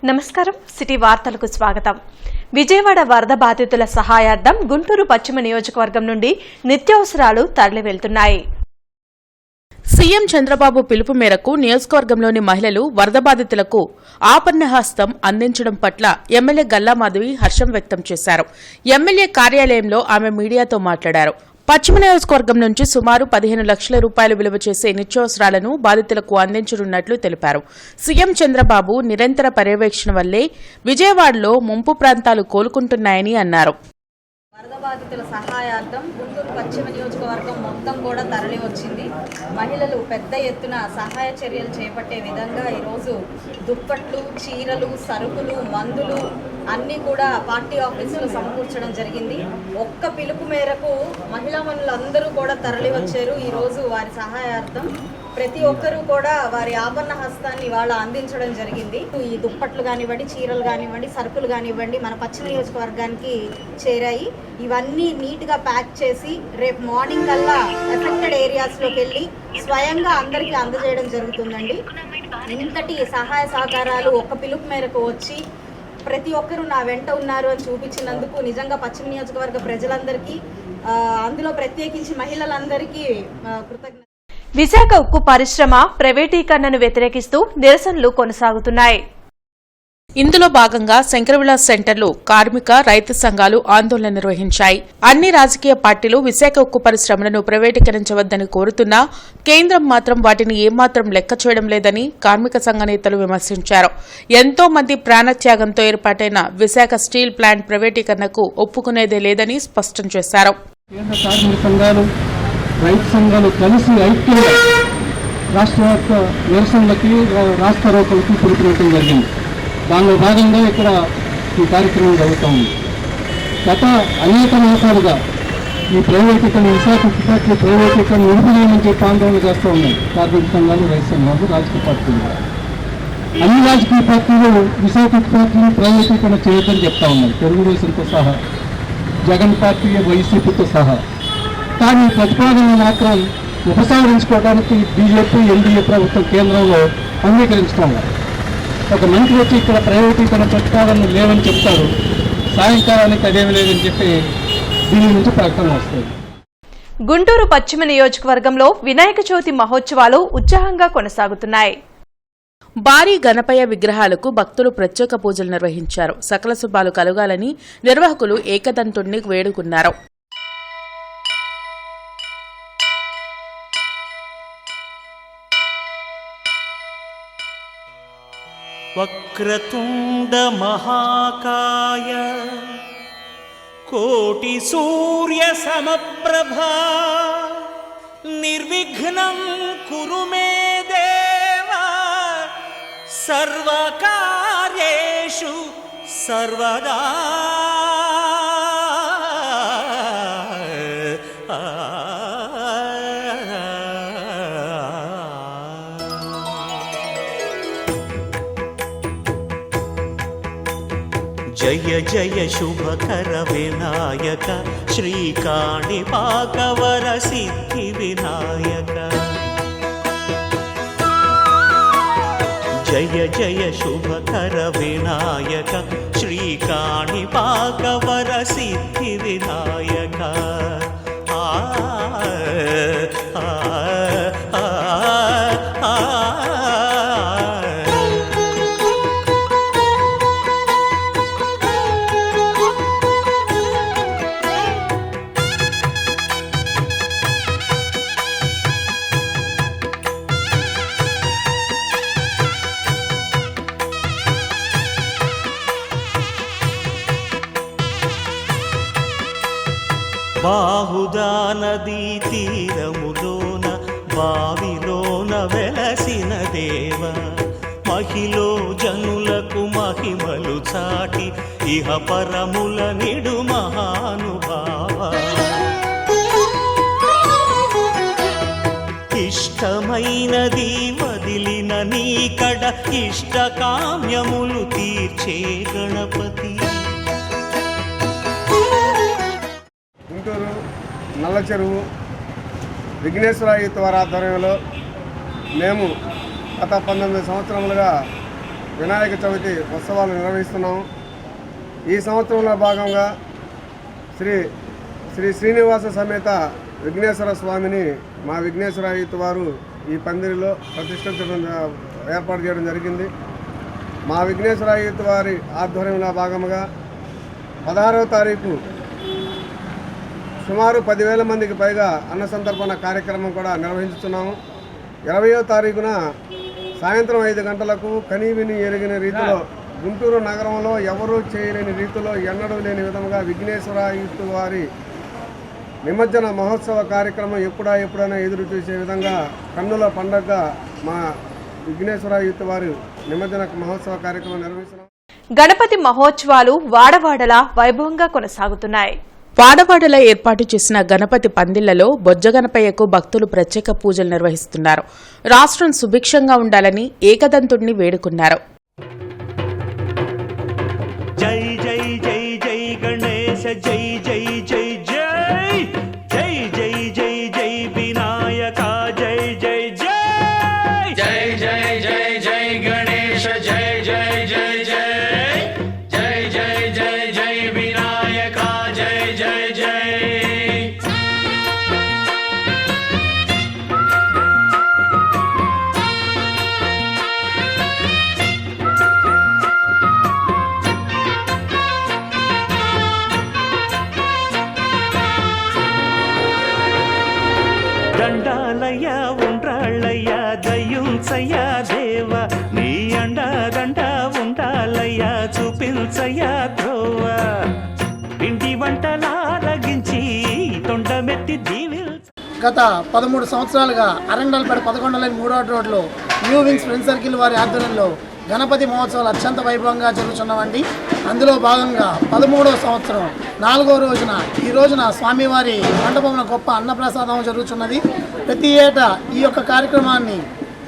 నమస్కారం సిటీ వార్తలకు స్వాగతం. విజయవాడ వరద బాధితుల సహాయార్థం గుంటూరు పశ్చిమ నియోజకవర్గం నుండి నిత్యావసరాలు తరలి వెళ్తున్నాయి. సీఎం చంద్రబాబు పిలుపు మేరకు నియోజకవర్గంలోని మహిళలు వరద బాధితులకు ఆపన్నహస్తం అందించడం పట్ల ఎమ్మెల్యే గల్లా మాధవి హర్షం వ్యక్తం చేశారు. ఎమ్మెల్యే కార్యాలయంలో ఆమె మీడియాతో మాట్లాడారు. పశ్చిమ నియోజకవర్గం నుంచి సుమారు 15 లక్షల రూపాయలు విలువ చేసే నిత్యావసరాలను బాధితులకు అందించనున్నట్లు తెలిపారు. సీఎం చంద్రబాబు నిరంతర పర్యవేక్షణ వల్లే విజయవాడలో ముంపు ప్రాంతాలు కోలుకుంటున్నాయని అన్నారు. వరద బాధితుల సహాయార్థం గుంటూరు పశ్చిమ నియోజకవర్గం మొత్తం కూడా తరలి వచ్చింది. మహిళలు పెద్ద ఎత్తున సహాయ చర్యలు చేపట్టే విధంగా ఈరోజు దుప్పట్లు, చీరలు, సరుకులు, మందులు అన్నీ కూడా పార్టీ ఆఫీసులో సమకూర్చడం జరిగింది. ఒక్క పిలుపు మేరకు మహిళామణులందరూ కూడా తరలి వచ్చారు. ఈరోజు వారి సహాయార్థం ప్రతి ఒక్కరూ కూడా వారి ఆభరణ హస్తాన్ని వాళ్ళు అందించడం జరిగింది. ఈ దుప్పట్లు కానివ్వండి, చీరలు కానివ్వండి, సరుకులు కానివ్వండి మన పశ్చిమ నియోజకవర్గానికి చేరాయి. ఇవన్నీ నీట్గా ప్యాక్ చేసి రేపు మార్నింగ్ కల్లా ఎఫెక్టెడ్ ఏరియాస్లోకి వెళ్ళి స్వయంగా అందరికీ అందజేయడం జరుగుతుందండి. ఇంతటి సహాయ సహకారాలు ఒక్క పిలుపు మేరకు వచ్చి ప్రతి ఒక్కరూ నా వెంట ఉన్నారు అని చూపించినందుకు నిజంగా పశ్చిమ నియోజకవర్గ ప్రజలందరికీ, అందులో ప్రత్యేకించి మహిళలందరికీ కృతజ్ఞత. విశాఖ ఉక్కు పరిశ్రమ ప్రైవేటీకరణను వ్యతిరేకిస్తూ నిరసనలు కొనసాగుతున్నాయి. ఇందులో భాగంగా శంకరవిలాస్ సెంటర్లో కార్మిక, రైతు సంఘాలు ఆందోళన నిర్వహించాయి. అన్ని రాజకీయ పార్టీలు విశాఖ ఉక్కు పరిశ్రమలను ప్రైవేటీకరించవద్దని కోరుతున్నా కేంద్రం మాత్రం వాటిని ఏమాత్రం లెక్క చేయడం లేదని కార్మిక సంఘ నేతలు విమర్శించారు. ఎంతో మంది ప్రాణత్యాగంతో ఏర్పాటైన విశాఖ స్టీల్ ప్లాంట్ ప్రైవేటీకరణకు ఒప్పుకునేదే లేదని స్పష్టం చేశారు. రైతు సంఘాలు కలిసి ఐక్యంగా రాష్ట్ర వ్యాప్త నిరసనలకి, రాష్ట్ర రోకలకి పిలుపునివ్వడం జరిగింది. దానిలో భాగంగా ఇక్కడ ఈ కార్యక్రమం జరుగుతూ ఉంది. గత అనేక మాసాలుగా ఈ ప్రైవేటీకరణ, విశాఖ ఫ్యాక్టరీ ప్రైవేటీకరణ నిలుపులేమని చెప్పి ఆందోళన చేస్తూ ఉన్నాయి కార్మిక సంఘాలు, రైతు సంఘాలు, రాజకీయ పార్టీలు. అన్ని రాజకీయ పార్టీలు విశాఖ ఫ్యాక్టరీని ప్రైవేటీకరణ చేయొద్దని చెప్తా ఉన్నాయి, తెలుగుదేశంతో సహా, జగన్ పార్టీ, వైసీపీతో సహా. కానీ ప్రతిపాదన మాత్రం ఉపసంహరించుకోవడానికి బీజేపీ, ఎన్డీఏ ప్రభుత్వం కేంద్రంలో అంగీకరించడం. ఒక మంత్రి వచ్చి ఇక్కడ ప్రైవేటీకరణ ప్రతిపాదనలు లేవని చెప్తారు, సాయంకాలానికి అదేమి లేదని చెప్పి దీని నుంచి ప్రకటన వస్తుంది. గుంటూరు పశ్చిమ నియోజకవర్గంలో వినాయక చవితి మహోత్సవాలు ఉత్సాహంగా కొనసాగుతున్నాయి. భారీ గణపయ్య విగ్రహాలకు భక్తులు ప్రత్యేక పూజలు నిర్వహించారు. సకల శుభాలు కలగాలని నిర్వాహకులు ఏకదంతుడిని వేడుకున్నారు. వక్రతుండ మహాకాయ కోటి సూర్య సమప్రభా నిర్విఘ్నం కురు మే దేవా సర్వకార్యేషు సర్వదా. జయ జయ శుభకర వినాయక శ్రీకాణిపాకవర సిద్ధి వినాయక. జయ జయ శుభకర వినాయక శ్రీకాణిపాకవర సిద్ధి వినాయక. బాహుదా నదీ తీరములోన బావిలోన వెలసిన దేవ మహిలో జనులకు మహిమలు చాటి ఇహ పరముల నిడు మహానుభావ. ఇష్టమైనది వదిలిన నీకడ ఇష్ట కామ్యములు తీర్చే గణపతి. గుంటూరు నల్ల చెరువు విఘ్నేశ్వర, 20 ఆధ్వర్యంలో మేము గత 19 సంవత్సరములుగా వినాయక చవితి ఉత్సవాలు నిర్వహిస్తున్నాము. ఈ సంవత్సరంలో భాగంగా శ్రీ శ్రీనివాస సమేత విఘ్నేశ్వర స్వామిని మా విఘ్నేశ్వర యూత్ వారు ఈ పందిరిలో ఏర్పాటు చేయడం జరిగింది. మా విఘ్నేశ్వర యూత్ వారి ఆధ్వర్యంలో భాగంగా 16వ తారీఖు సుమారు 10,000 మందికి పైగా అన్న సంతర్పణ కార్యక్రమం కూడా నిర్వహించుతున్నాము. 20వ తారీఖున సాయంత్రం 5 గంటలకు కనీవిని ఎరిగిన రీతిలో గుంటూరు నగరంలో ఎవరూ చేయలేని రీతిలో ఎన్నడూ లేని విధంగా విఘ్నేశ్వర యూత్ వారి నిమజ్జన మహోత్సవ కార్యక్రమం ఎప్పుడైనా ఎదురు చూసే విధంగా కన్నుల పండగగా మా విఘ్నేశ్వర యూత్ వారి నిమజ్జన మహోత్సవ కార్యక్రమం నిర్వహిస్తున్నాం. గణపతి మహోత్సవాలు వాడవాడలా వైభవంగా కొనసాగుతున్నాయి. వాడవాడలో ఏర్పాటు చేసిన గణపతి పందిళ్లలో బొజ్జ గణపయ్యకు భక్తులు ప్రత్యేక పూజలు నిర్వహిస్తున్నారు. రాష్ట్రం సుభిక్షంగా ఉండాలని ఏకదంతుడిని వేడుకున్నారు. జై జై జై జై గణేశ జై జై జై జై జై జై జై జై వినాయక జై జై జై జై జై జై జై గణేశ జై జై జై జై జై జై జై జై వినాయక జై జై జై. దండాలయ్య ఉండ్రాళ్ళయ్య దయ్యుంచయ్య దేవ నీ అండదండ ఉండాలయ్య చూపించయ్య ధ్రువ ఇంటి వంటలారగించి తొండమెత్తి దీవిల్. గత 13 సంవత్సరాలుగా అరండల్పేట 11 లైన్ 3వ రోడ్లో న్యూ వింగ్స్ ఫ్రెండ్ సర్కిల్ వారి ఆధ్వర్యంలో గణపతి మహోత్సవాలు అత్యంత వైభవంగా జరుగుతున్నవండి. అందులో భాగంగా 13వ సంవత్సరం 4వ రోజున ఈ రోజున స్వామివారి మండపంలో గొప్ప అన్నప్రసాదం జరుగుతున్నది. ప్రతి ఏటా ఈ యొక్క కార్యక్రమాన్ని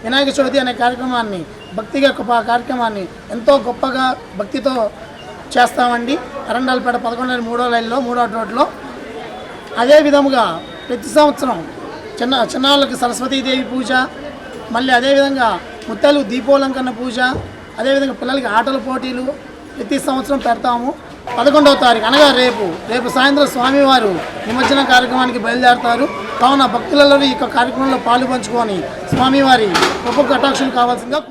వినాయక చవితి అనే కార్యక్రమాన్ని భక్తిగా కార్యక్రమాన్ని ఎంతో గొప్పగా భక్తితో చేస్తామండి. అరండల్పేట 11 లైన్ 3వ లైన్లో 3వ రోడ్లో. అదే విధముగా ప్రతి సంవత్సరం చిన్నాళ్ళకి సరస్వతీదేవి పూజ, మళ్ళీ అదేవిధంగా ముత్తలు దీపోలంకరణ పూజ, అదేవిధంగా పిల్లలకి ఆటల పోటీలు ప్రతి సంవత్సరం పెడతాము. 11వ తారీఖు అనగా రేపు సాయంత్రం స్వామివారు నిమజ్జన కార్యక్రమానికి బయలుదేరతారు. కావున భక్తులలో ఈ యొక్క కార్యక్రమంలో పాలు పంచుకొని స్వామివారి గొప్ప కటాక్షం కావాల్సిందిగా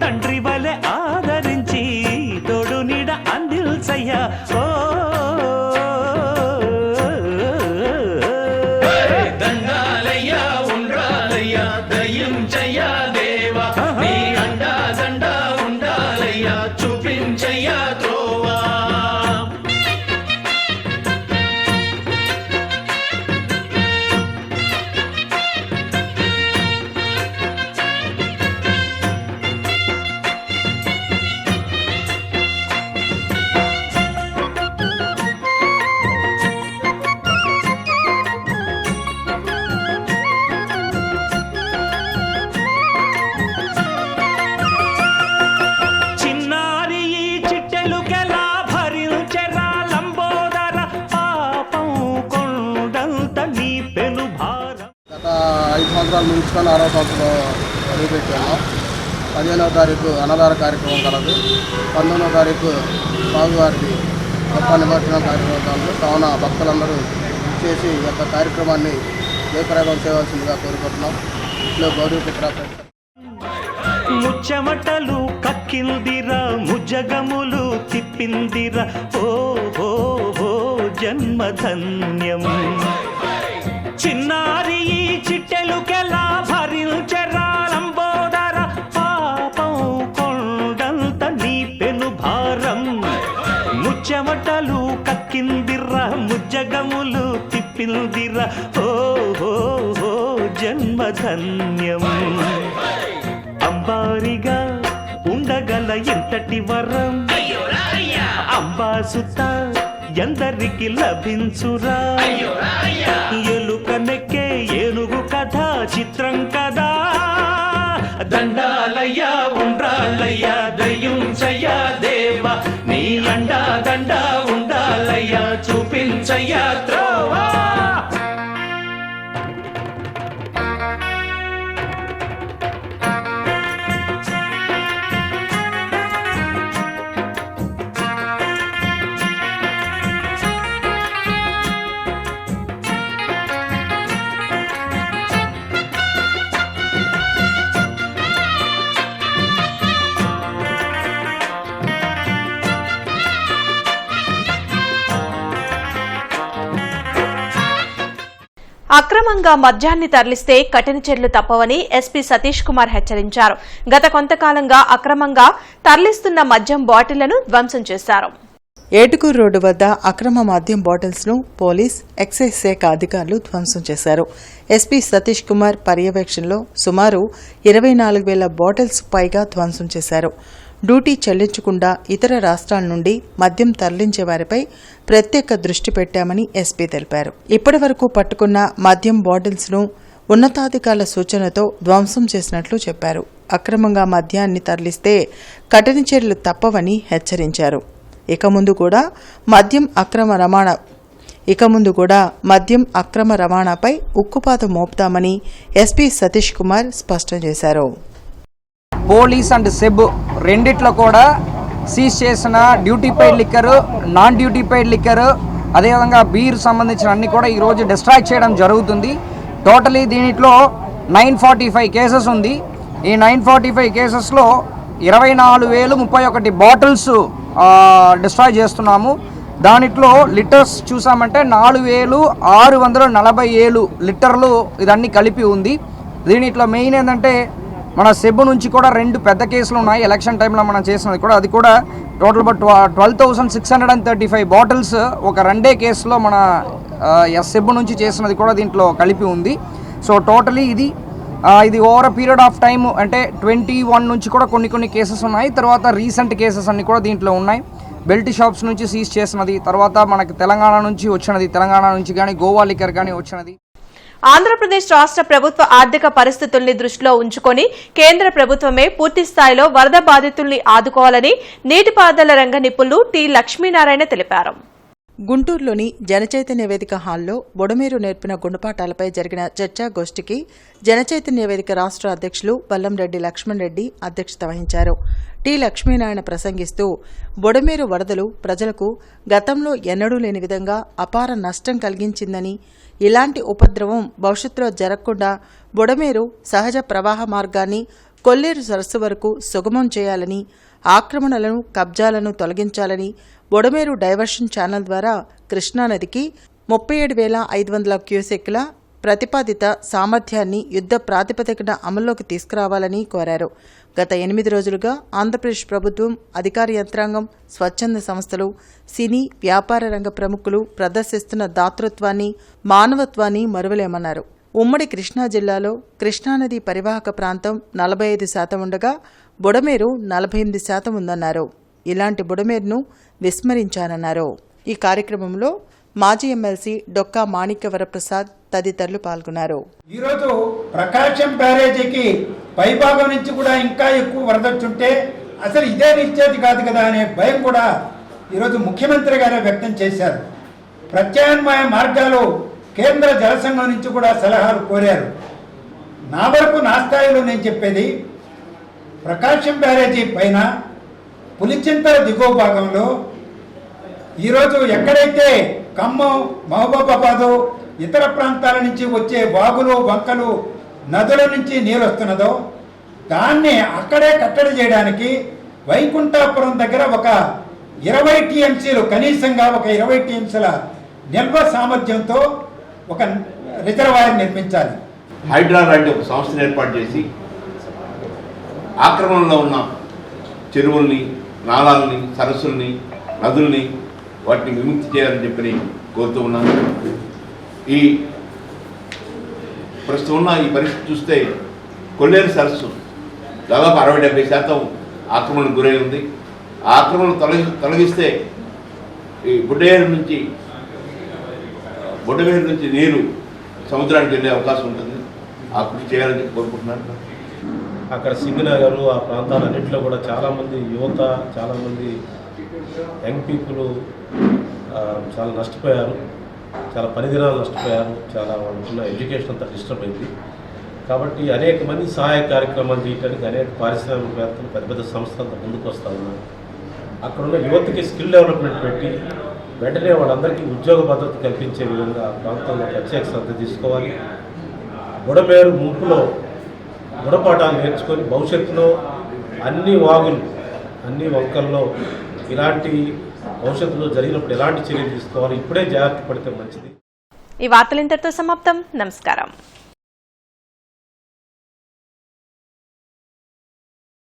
తండ్రి వలె ఆదరించి తోడు నీడ అందిల్చయ్యా. ఓ దండాలయ్యా ఉండ్రాలయ్యా దయ్యుంచయ్యా దేవా నీ అండా దండ ఉండాలయ్యా చూపించయ్యా త్రోవా. గత 5 సంవత్సరాలు ముగించుకొని 6వ సంవత్సరం అడుగుపెట్టాము. 15వ తారీఖు అన్నదాన కార్యక్రమం కలదు. 19వ తారీఖు స్వామివారికి గొప్ప నిమజ్జన కార్యక్రమం కలదు. కావున భక్తులందరూ చేసి ఈ యొక్క కార్యక్రమాన్ని జయప్రదం చేయవలసిందిగా కోరుకుంటున్నాం. ఇంట్లో గౌరవ పిత్ర ముచ్చమటలు కక్కిందిరా ముజ్జగములు తిప్పిందిరా ఓ జన్మధన్యం. చిన్నారి ఈ చిట్టెలుకెలా భరించెరా లంబోదర పాపం కొండంత నీ పెను భారం. ముచ్చమటలు కక్కిందిరా ముజ్జగములు తిప్పిందిరా ఓ జన్మధన్యం. అంబారిగా ఉండగల ఎంతటి వరం అంబాసుత ఎందరికి లభించురా. ఎలుకనెక్కే ఏనుగు కథ చిత్రం కదా. దండాలయ్యా ఉండ్రాలయ్యా దయ్యుంచయ్యా దేవా నీ అండా దండ ఉండాలయ్యా చూపించయ్యా త్రోవా. అక్రమంగా మద్యాన్ని తరలిస్తే కఠిన చర్యలు తప్పవని ఎస్పీ సతీష్ కుమార్ హెచ్చరించారు. గత కొంతకాలంగా అక్రమంగా తరలిస్తున్న మద్యం బాటిళ్లను ధ్వంసం చేశారు. ఏటుకూరు రోడ్డు వద్ద అక్రమ మద్యం బాటిల్స్ ను పోలీస్, ఎక్సైజ్ శాఖ అధికారులు ధ్వంసం చేశారు. ఎస్పీ సతీష్ కుమార్ పర్యవేక్షణలో సుమారు 24,000 బాటిల్స్ పైగా ధ్వంసం చేశారు. డ్యూటీ చెల్లించకుండా ఇతర రాష్ట్రాల నుండి మద్యం తరలించే వారిపై ప్రత్యేక దృష్టి పెట్టామని ఎస్పీ తెలిపారు. ఇప్పటి వరకు పట్టుకున్న మద్యం బాటిల్స్ ను ఉన్నతాధికారుల సూచనతో ధ్వంసం చేసినట్లు చెప్పారు. అక్రమంగా మద్యాన్ని తరలిస్తే కఠిన చర్యలు తప్పవని హెచ్చరించారు. ఇక ముందు కూడా మద్యం అక్రమ రవాణాపై ఉక్కుపాతం మోపుతామని ఎస్పీ సతీష్ కుమార్ స్పష్టం చేశారు. పోలీస్ అండ్ సెబ్ రెండిట్లో కూడా సీజ్ చేసిన duty paid liquor, non duty paid liquor, అదేవిధంగా బీర్ సంబంధించిన అన్ని కూడా ఈరోజు డిస్ట్రాక్ట్ చేయడం జరుగుతుంది. టోటలీ దీంట్లో 945 కేసెస్ ఉంది. ఈ 945 కేసెస్లో 24,031 బాటిల్స్ డిస్ట్రాయ్ చేస్తున్నాము. దానిట్లో లిటర్స్ చూసామంటే 4,647 లిటర్లు ఇదన్నీ కలిపి ఉంది. దీనిట్లో మెయిన్ ఏంటంటే మన సెబ్ నుంచి కూడా 2 పెద్ద కేసులు ఉన్నాయి. ఎలక్షన్ టైంలో మనం చేసినది కూడా, అది కూడా టోటల్ 12,635 బాటిల్స్ ఒక 2 కేసులో మన సెబ్ నుంచి చేసినది కూడా దీంట్లో కలిపి ఉంది. సో టోటలీ ఇది ఓవర్ పీరియడ్ ఆఫ్ టైమ్ అంటే 21 నుంచి కూడా కొన్ని కేసెస్ ఉన్నాయి. తర్వాత రీసెంట్ కేసెస్ అన్ని కూడా దీంట్లో ఉన్నాయి. బెల్ట్ షాప్స్ నుంచి సీజ్ చేసినది, తర్వాత మనకి తెలంగాణ నుంచి వచ్చినది, తెలంగాణ నుంచి కానీ గోవా లిక్కర్ కానీ వచ్చినది. ఆంధ్రప్రదేశ్ రాష్ట్ర ప్రభుత్వ ఆర్థిక పరిస్థితుల్ని దృష్టిలో ఉంచుకొని కేంద్ర ప్రభుత్వమే పూర్తి స్థాయిలో వరద బాధితుల్ని ఆదుకోవాలని నీటిపారుదల రంగ నిపుణులు టి లక్ష్మీనారాయణ తెలిపారు. గుంటూరులోని జనచైతన్య వేదిక హాల్లో బొడమేరు నేర్పిన గుణపాఠాలపై జరిగిన చర్చాగోష్ఠికి జనచైతన్య వేదిక రాష్ట్ర అధ్యక్షులు బల్లంరెడ్డి లక్ష్మణ్ రెడ్డి అధ్యక్షత వహించారు. టి లక్ష్మీనారాయణ ప్రసంగిస్తూ బొడమేరు వరదలు ప్రజలకు గతంలో ఎన్నడూ లేని విధంగా అపార నష్టం కలిగించిందని, ఇలాంటి ఉపద్రవం భవిష్యత్తులో జరగకుండా బొడమేరు సహజ ప్రవాహ మార్గాన్ని కొల్లేరు సరస్సు వరకు సుగమం చేయాలని, ఆక్రమణలను, కబ్జాలను తొలగించాలని, బొడమేరు డైవర్షన్ ఛానల్ ద్వారా కృష్ణానదికి 37,500 క్యూసెక్ల ప్రతిపాదిత సామర్థ్యాన్ని యుద్ధ ప్రాతిపదికన అమల్లోకి తీసుకురావాలని కోరారు. గత 8 రోజులుగా ఆంధ్రప్రదేశ్ ప్రభుత్వం, అధికార యంత్రాంగం, స్వచ్ఛంద సంస్థలు, సినీ, వ్యాపార రంగ ప్రముఖులు ప్రదర్శిస్తున్న దాతృత్వాన్ని, మానవత్వాన్ని మరువలేమన్నారు. ఉమ్మడి కృష్ణా జిల్లాలో కృష్ణానది పరివాహక ప్రాంతం 45% ఉండగా బుడమేరు 48% ఉందన్నారు. ఇలాంటి బుడమేరును విస్మరించారన్నారు. ఈ కార్యక్రమంలో మాజీ ఎమ్మెల్సీ డొక్కా మాణిక్యవరప్రసాద్ తదితరులు పాల్గొన్నారు. ఈరోజు ప్రకాశం బ్యారేజీకి పైభాగం నుంచి కూడా ఇంకా ఎక్కువ వరదొచ్చుంటే అసలు ఇదే నిలిచేది కాదు కదా అనే భయం కూడా ఈరోజు ముఖ్యమంత్రి గారే వ్యక్తం చేశారు. ప్రత్యామ్నాయ మార్గాలు కేంద్ర జలసంఘం నుంచి కూడా సలహాలు కోరారు. నా వరకు నా స్థాయిలో నేను చెప్పేది, ప్రకాశం బ్యారేజీ పైన పులిచింతల దిగువ భాగంలో ఈరోజు ఎక్కడైతే ఖమ్మం, మహబూబాబాదు, ఇతర ప్రాంతాల నుంచి వచ్చే వాగులు, వంకలు, నదుల నుంచి నీరు వస్తున్నదో దాన్ని అక్కడే కట్టడి చేయడానికి వైకుంఠాపురం దగ్గర ఒక 20 టీఎంసీలు, కనీసంగా ఒక 20 టీఎంసీల నిల్వ సామర్థ్యంతో ఒక రిజర్వాయర్ నిర్మించాలి. హైడ్రా లాంటి ఒక సంస్థను ఏర్పాటు చేసి ఆక్రమణలో ఉన్న చెరువుల్ని, నాళాలని, సరస్సుల్ని, నదుల్ని వాటిని విముక్తి చేయాలని చెప్పి కోరుతూ ఉన్నాను. ఈ ప్రస్తుతం ఉన్న ఈ పరిస్థితి చూస్తే కొల్లేరు సరస్సు దాదాపు 60-70% ఆక్రమణకు గురై ఉంది. ఆ ఆక్రమణను తొలగిస్తే ఈ బుడమేరు నుంచి నీరు సముద్రానికి వెళ్ళే అవకాశం ఉంటుంది. ఆ కృషి చేయాలని చెప్పి కోరుకుంటున్నాను. అక్కడ సింగనగర్ ఆ ప్రాంతాలన్నింటిలో కూడా చాలామంది యువత, చాలామంది యంగ్ పీపుల్ చాలా నష్టపోయారు, చాలా పనిదినాలు నష్టపోయారు, చాలా వాళ్ళకున్న ఎడ్యుకేషన్ అంతా డిస్టర్బ్ అయింది. కాబట్టి అనేక మంది సహాయ కార్యక్రమాలు చేయడానికి అనేక పారిశ్రామికవేత్తలు, పెద్ద పెద్ద సంస్థలతో ముందుకు వస్తూ ఉన్నారు. అక్కడున్న యువతకి స్కిల్ డెవలప్మెంట్ పెట్టి వెంటనే వాళ్ళందరికీ ఉద్యోగ భద్రత కల్పించే విధంగా ప్రాంతంలో ప్రత్యేక శ్రద్ధ తీసుకోవాలి. బుడమేరు ముంపులో గుణపాఠాలు నేర్చుకొని భవిష్యత్తులో అన్ని వాగులు, అన్ని వంకల్లో ఇలాంటి భవిష్యత్తులో జరిగినప్పుడు ఎలాంటి చర్యలు తీసుకోవాలి, ఇప్పుడే జాగ్రత్త పడితే మంచిది. ఈ వార్తలు ఇంతటితో సమాప్తం. నమస్కారం.